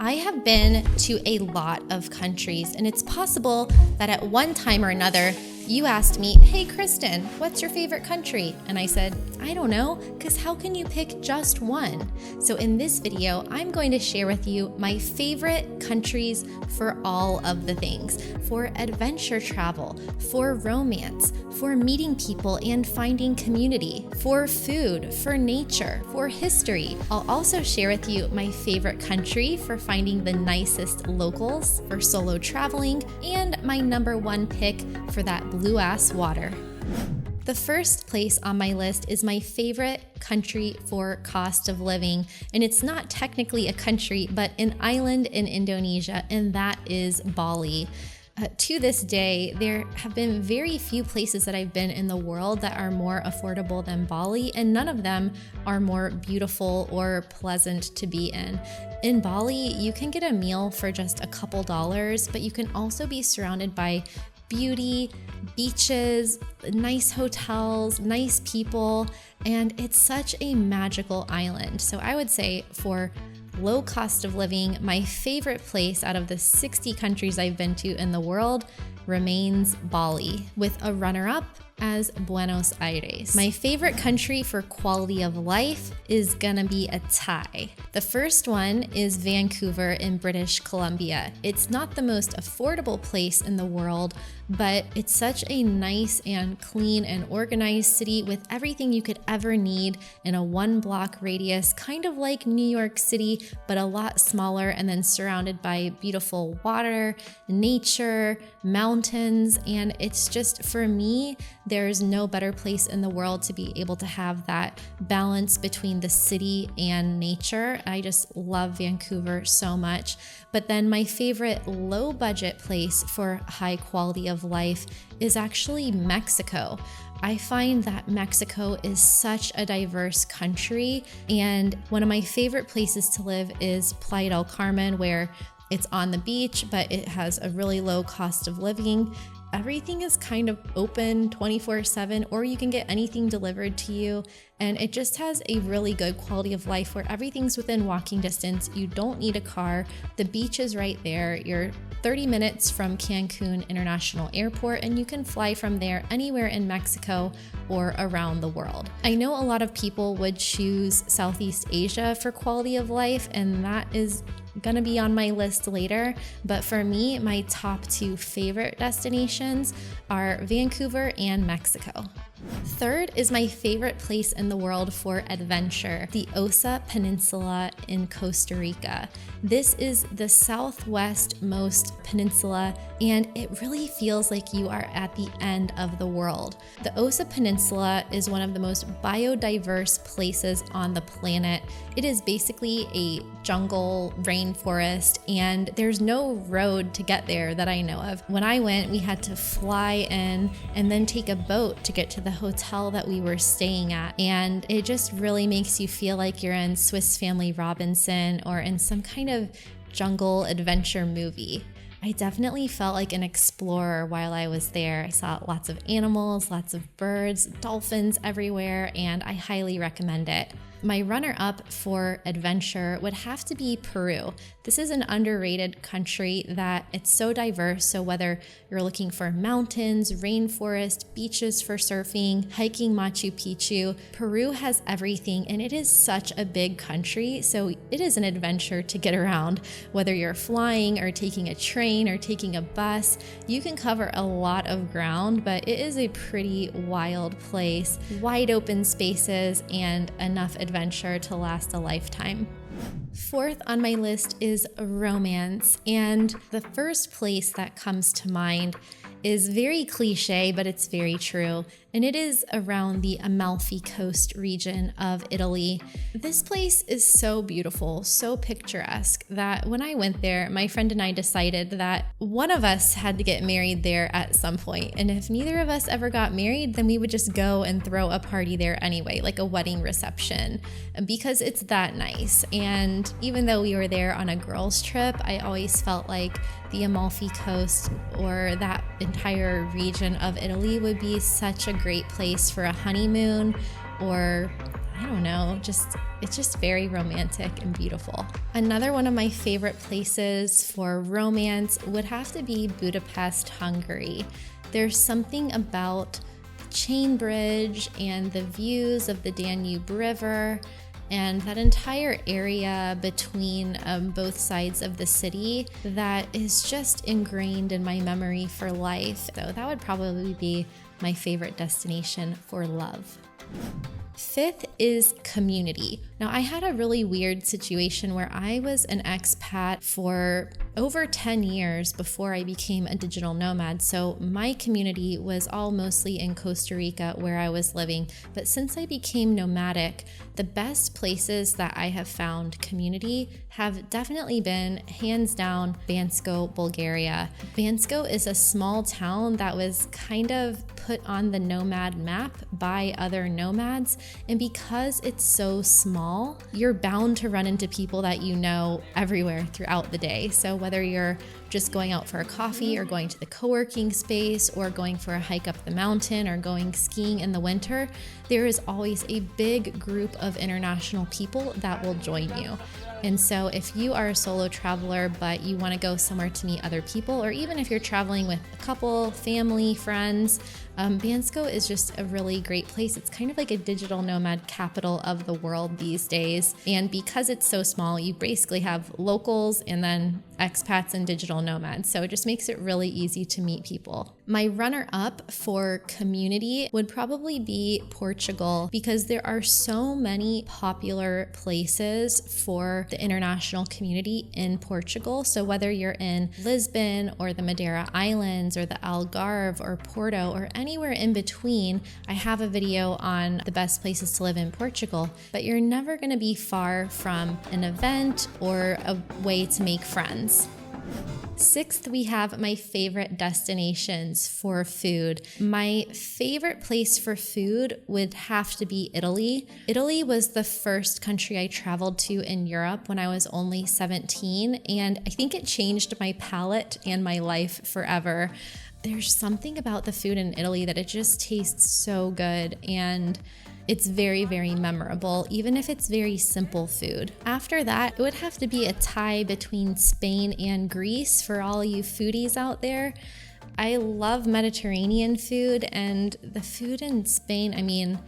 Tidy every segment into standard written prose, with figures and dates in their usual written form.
I have been to a lot of countries, and it's possible that at one time or another, you asked me, "Hey Kristen, what's your favorite country?" And I said, "I don't know, because how can you pick just one?" So in this video, I'm going to share with you my favorite countries for all of the things, for adventure travel, for romance, for meeting people and finding community, for food, for nature, for history. I'll also share with you my favorite country for finding the nicest locals, for solo traveling, and my number one pick for that blue-ass water. The first place on my list is my favorite country for cost of living, and it's not technically a country, but an island in Indonesia, and that is Bali. To this day, there have been very few places that I've been in the world that are more affordable than Bali, and none of them are more beautiful or pleasant to be in. In Bali, you can get a meal for just a couple dollars, but you can also be surrounded by beauty, beaches, nice hotels, nice people, and it's such a magical island. So I would say for low cost of living, my favorite place out of the 60 countries I've been to in the world remains Bali, with a runner-up as Buenos Aires. My favorite country for quality of life is gonna be a tie. The first one is Vancouver in British Columbia. It's not the most affordable place in the world, but it's such a nice and clean and organized city with everything you could ever need in a 1-block radius, kind of like New York City, but a lot smaller, and then surrounded by beautiful water, nature, mountains, and it's just, for me, there's no better place in the world to be able to have that balance between the city and nature. I just love Vancouver so much. But then my favorite low budget place for high quality of life is actually Mexico. I find that Mexico is such a diverse country, and one of my favorite places to live is Playa del Carmen, where it's on the beach, but it has a really low cost of living. Everything is kind of open 24/7, or you can get anything delivered to you. And it just has a really good quality of life where everything's within walking distance. You don't need a car. The beach is right there. You're 30 minutes from Cancun International Airport, and you can fly from there anywhere in Mexico or around the world. I know a lot of people would choose Southeast Asia for quality of life, and that is gonna be on my list later, but for me, my top 2 favorite destinations are Vancouver and Mexico. Third is my favorite place in the world for adventure, the Osa Peninsula in Costa Rica. This is the southwestmost peninsula, and it really feels like you are at the end of the world. The Osa Peninsula is one of the most biodiverse places on the planet. It is basically a jungle, rainforest, and there's no road to get there that I know of. When I went, we had to fly in and then take a boat to get to the hotel that we were staying at, and it just really makes you feel like you're in Swiss Family Robinson or in some kind of jungle adventure movie. I definitely felt like an explorer while I was there. I saw lots of animals, lots of birds, dolphins everywhere, and I highly recommend it. My runner-up for adventure would have to be Peru. This is an underrated country that it's so diverse, so whether you're looking for mountains, rainforest, beaches for surfing, hiking Machu Picchu, Peru has everything, and it is such a big country, so it is an adventure to get around. Whether you're flying or taking a train or taking a bus, you can cover a lot of ground, but it is a pretty wild place, wide open spaces, and enough adventure to last a lifetime. Fourth on my list is romance, and the first place that comes to mind is very cliche, but it's very true, and it is around the Amalfi Coast region of Italy. This place is so beautiful, so picturesque, that when I went there, my friend and I decided that one of us had to get married there at some point, and if neither of us ever got married, then we would just go and throw a party there anyway, like a wedding reception, because it's that nice. And even though we were there on a girls' trip, I always felt like the Amalfi Coast or that entire region of Italy would be such a great place for a honeymoon, or I don't know, it's just very romantic and beautiful. Another one of my favorite places for romance would have to be Budapest, Hungary. There's something about the Chain Bridge and the views of the Danube River and that entire area between both sides of the city that is just ingrained in my memory for life. So that would probably be my favorite destination for love. Fifth is community. Now, I had a really weird situation where I was an expat for over 10 years before I became a digital nomad. So my community was all mostly in Costa Rica where I was living. But since I became nomadic, the best places that I have found community have definitely been, hands down, Bansko, Bulgaria. Bansko is a small town that was kind of put on the nomad map by other nomads. And because it's so small, you're bound to run into people that you know everywhere throughout the day. So whether you're just going out for a coffee or going to the co-working space or going for a hike up the mountain or going skiing in the winter, there is always a big group of international people that will join you. And so if you are a solo traveler, but you want to go somewhere to meet other people, or even if you're traveling with a couple, family, friends, Bansko is just a really great place. It's kind of like a digital nomad capital of the world these days. And because it's so small, you basically have locals and then expats and digital nomads. So it just makes it really easy to meet people. My runner-up for community would probably be Portugal, because there are so many popular places for the international community in Portugal. So whether you're in Lisbon or the Madeira Islands or the Algarve or Porto or anywhere in between, I have a video on the best places to live in Portugal, but you're never going to be far from an event or a way to make friends. Sixth, we have my favorite destinations for food. My favorite place for food would have to be Italy. Italy was the first country I traveled to in Europe when I was only 17, and I think it changed my palate and my life forever. There's something about the food in Italy that it just tastes so good, and it's very, very memorable, even if it's very simple food. After that, it would have to be a tie between Spain and Greece for all you foodies out there. I love Mediterranean food, and the food in Spain, I mean,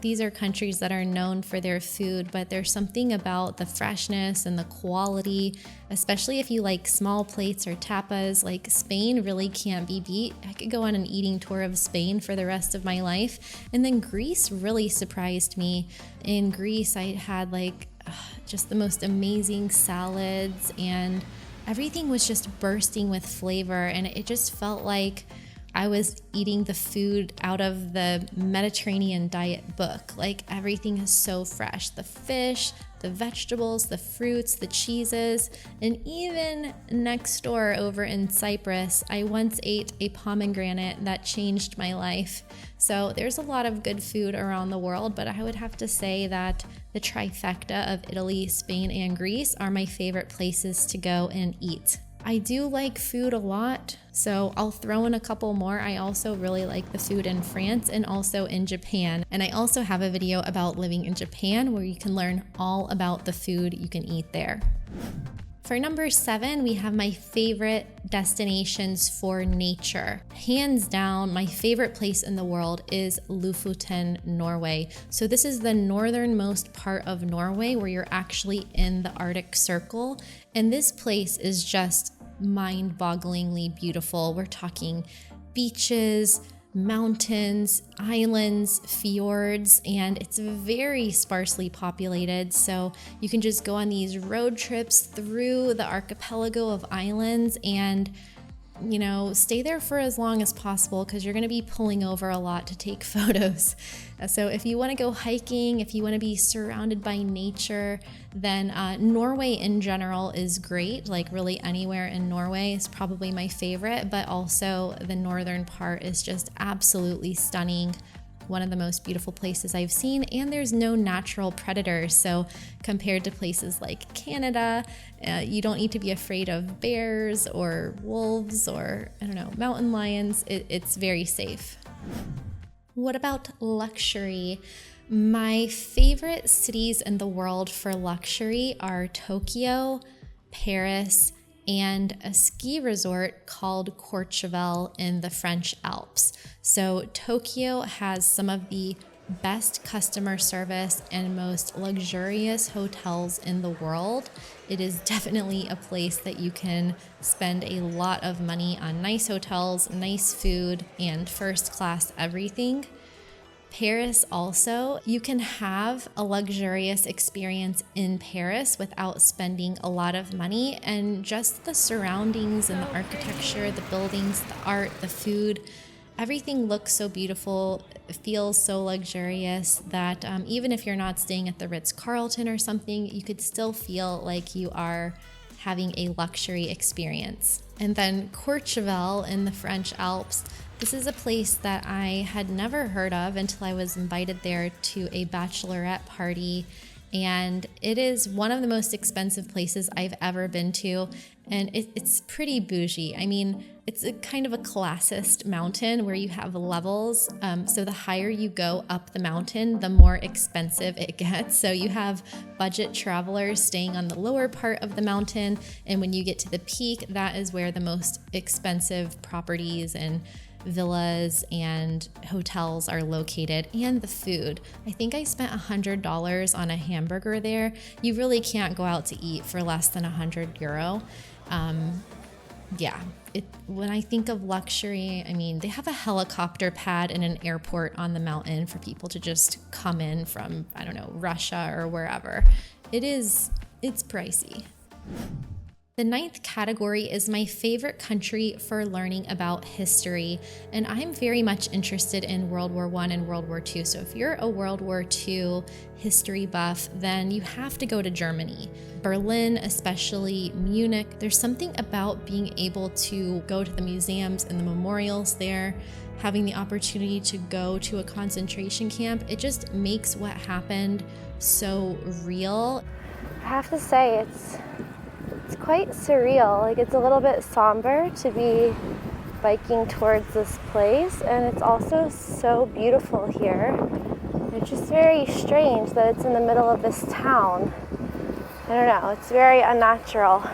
these are countries that are known for their food, but there's something about the freshness and the quality, especially if you like small plates or tapas. Like, Spain really can't be beat. I could go on an eating tour of Spain for the rest of my life. And then Greece really surprised me. In Greece, I had just the most amazing salads, and everything was just bursting with flavor, and it just felt like I was eating the food out of the Mediterranean diet book. Like, everything is so fresh. The fish, the vegetables, the fruits, the cheeses, and even next door over in Cyprus, I once ate a pomegranate that changed my life. So there's a lot of good food around the world, but I would have to say that the trifecta of Italy, Spain, and Greece are my favorite places to go and eat. I do like food a lot, so I'll throw in a couple more. I also really like the food in France and also in Japan. And I also have a video about living in Japan where you can learn all about the food you can eat there. For number 7, we have my favorite destinations for nature. Hands down, my favorite place in the world is Lofoten, Norway. So this is the northernmost part of Norway where you're actually in the Arctic Circle. And this place is just mind-bogglingly beautiful. We're talking beaches, mountains, islands, fjords, and it's very sparsely populated. So you can just go on these road trips through the archipelago of islands and, stay there for as long as possible because you're going to be pulling over a lot to take photos. So if you want to go hiking, if you want to be surrounded by nature, then Norway in general is great. Like, really anywhere in Norway is probably my favorite, but also the northern part is just absolutely stunning. One of the most beautiful places I've seen, and there's no natural predators. So compared to places like Canada, you don't need to be afraid of bears or wolves or, mountain lions. It's very safe. What about luxury? My favorite cities in the world for luxury are Tokyo, Paris, and a ski resort called Courchevel in the French Alps. So Tokyo has some of the best customer service and most luxurious hotels in the world. It is definitely a place that you can spend a lot of money on nice hotels, nice food, and first class everything. Paris also, you can have a luxurious experience in Paris without spending a lot of money, and just the surroundings and the architecture, the buildings, the art, the food, everything looks so beautiful, feels so luxurious that even if you're not staying at the Ritz-Carlton or something, you could still feel like you are having a luxury experience. And then Courchevel in the French Alps, this is a place that I had never heard of until I was invited there to a bachelorette party. And it is one of the most expensive places I've ever been to. And it's pretty bougie. I mean, it's a kind of a classist mountain where you have levels. So the higher you go up the mountain, the more expensive it gets. So you have budget travelers staying on the lower part of the mountain. And when you get to the peak, that is where the most expensive properties and villas and hotels are located, and the food. I think I spent $100 on a hamburger there. You really can't go out to eat for less than €100. When I think of luxury, I mean, they have a helicopter pad in an airport on the mountain for people to just come in from, I don't know, Russia or wherever. It's pricey. The 9th category is my favorite country for learning about history, and I'm very much interested in World War I and World War II. So if you're a World War II history buff, then you have to go to Germany. Berlin, especially Munich. There's something about being able to go to the museums and the memorials there, having the opportunity to go to a concentration camp. It just makes what happened so real. I have to say, it's quite surreal. Like, it's a little bit somber to be biking towards this place, and it's also so beautiful here. It's just very strange that it's in the middle of this town. I don't know, it's very unnatural.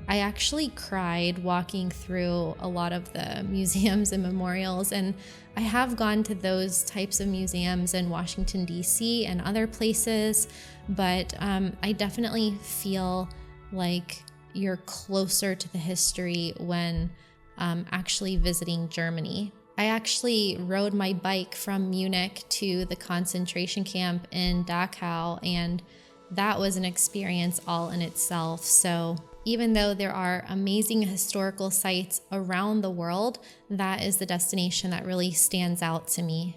I actually cried walking through a lot of the museums and memorials, and I have gone to those types of museums in Washington, D.C. and other places, but I definitely feel like you're closer to the history when actually visiting Germany. I actually rode my bike from Munich to the concentration camp in Dachau, and that was an experience all in itself. So even though there are amazing historical sites around the world, that is the destination that really stands out to me.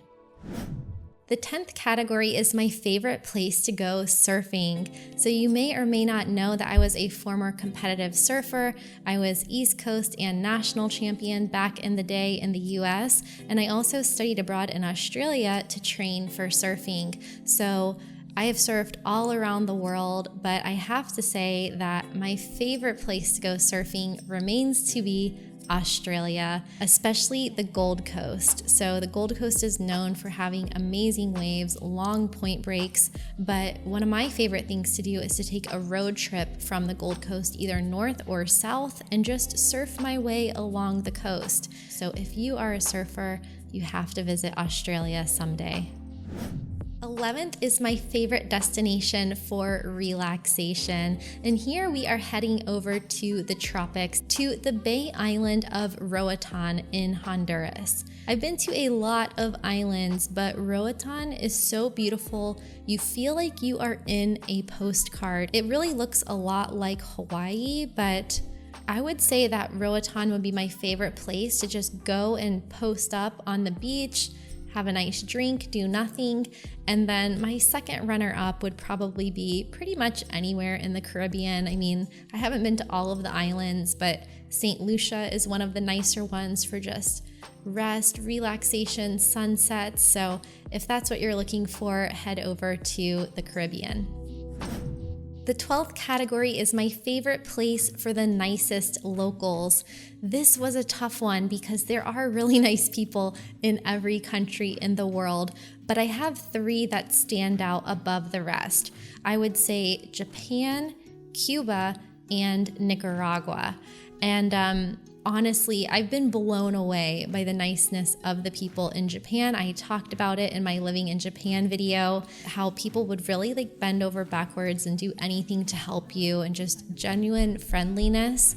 The 10th category is my favorite place to go surfing. So you may or may not know that I was a former competitive surfer. I was East Coast and national champion back in the day in the US, and I also studied abroad in Australia to train for surfing. So I have surfed all around the world, but I have to say that my favorite place to go surfing remains to be Australia, especially the Gold Coast. So the Gold Coast is known for having amazing waves, long point breaks, but one of my favorite things to do is to take a road trip from the Gold Coast, either north or south, and just surf my way along the coast. So if you are a surfer, you have to visit Australia someday. 11th is my favorite destination for relaxation, and here we are heading over to the tropics, to the Bay Island of Roatan in Honduras. I've been to a lot of islands, but Roatan is so beautiful. You feel like you are in a postcard. It really looks a lot like Hawaii, but I would say that Roatan would be my favorite place to just go and post up on the beach, have a nice drink, do nothing. And then my second runner-up would probably be pretty much anywhere in the Caribbean. I mean, I haven't been to all of the islands, but St. Lucia is one of the nicer ones for just rest, relaxation, sunsets. So if that's what you're looking for, head over to the Caribbean. The 12th category is my favorite place for the nicest locals. This was a tough one because there are really nice people in every country in the world, but I have 3 that stand out above the rest. I would say Japan, Cuba, and Nicaragua. And honestly, I've been blown away by the niceness of the people in Japan. I talked about it in my Living in Japan video, how people would really like bend over backwards and do anything to help you, and just genuine friendliness.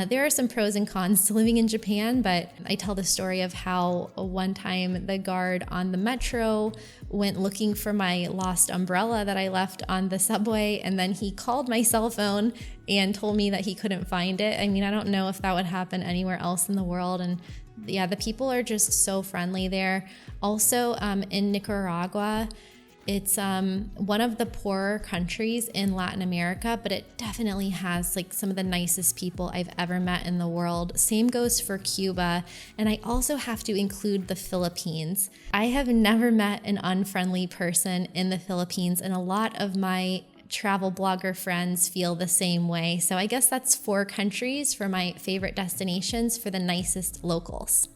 There are some pros and cons to living in Japan, but I tell the story of how one time the guard on the metro went looking for my lost umbrella that I left on the subway, and then he called my cell phone and told me that he couldn't find it. I mean, I don't know if that would happen anywhere else in the world. And yeah, the people are just so friendly there. Also, in Nicaragua, it's one of the poorer countries in Latin America, but it definitely has like some of the nicest people I've ever met in the world. Same goes for Cuba, and I also have to include the Philippines. I have never met an unfriendly person in the Philippines, and a lot of my travel blogger friends feel the same way. So I guess that's 4 countries for my favorite destinations for the nicest locals.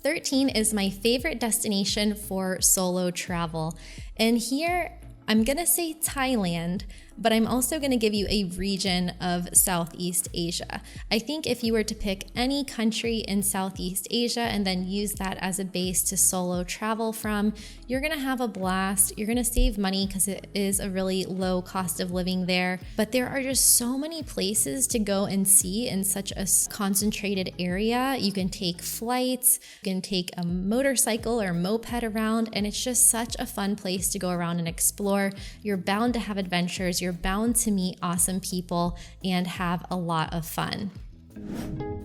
13 is my favorite destination for solo travel. And here, I'm gonna say Thailand, but I'm also gonna give you a region of Southeast Asia. I think if you were to pick any country in Southeast Asia and then use that as a base to solo travel from, you're gonna have a blast. You're gonna save money because it is a really low cost of living there. But there are just so many places to go and see in such a concentrated area. You can take flights, you can take a motorcycle or moped around, and it's just such a fun place to go around and explore. You're bound to have adventures. You're bound to meet awesome people and have a lot of fun.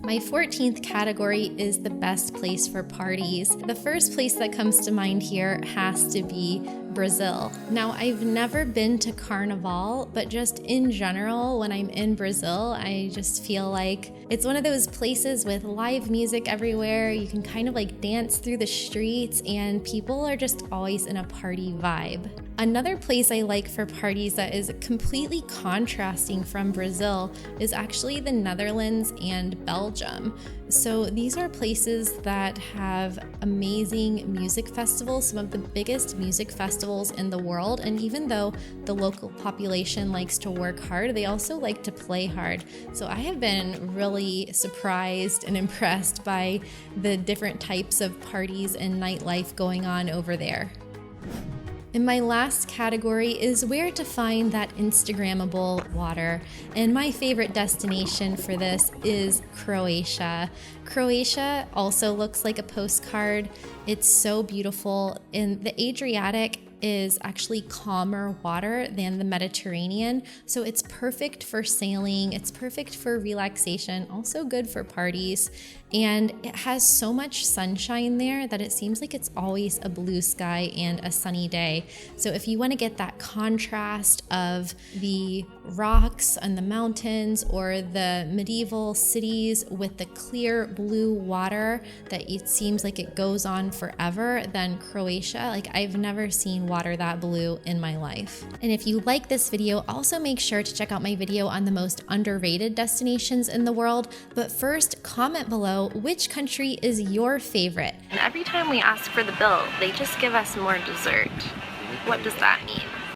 My 14th category is the best place for parties. The first place that comes to mind here has to be Brazil. Now, I've never been to Carnival, but just in general, when I'm in Brazil, I just feel like it's one of those places with live music everywhere. You can kind of like dance through the streets, and people are just always in a party vibe. Another place I like for parties that is completely contrasting from Brazil is actually the Netherlands and Belgium. So these are places that have amazing music festivals, some of the biggest music festivals in the world. And even though the local population likes to work hard, they also like to play hard. So I have been really surprised and impressed by the different types of parties and nightlife going on over there. And my last category is where to find that Instagrammable water. And my favorite destination for this is Croatia. Croatia also looks like a postcard. It's so beautiful. And the Adriatic is actually calmer water than the Mediterranean. So it's perfect for sailing. It's perfect for relaxation, also good for parties. And it has so much sunshine there that it seems like it's always a blue sky and a sunny day. So if you want to get that contrast of the rocks and the mountains or the medieval cities with the clear blue water that it seems like it goes on forever, then Croatia, like I've never seen water that blue in my life. And if you like this video, also make sure to check out my video on the most underrated destinations in the world. But first, comment below which country is your favorite. And every time we ask for the bill, they just give us more dessert. What does that mean?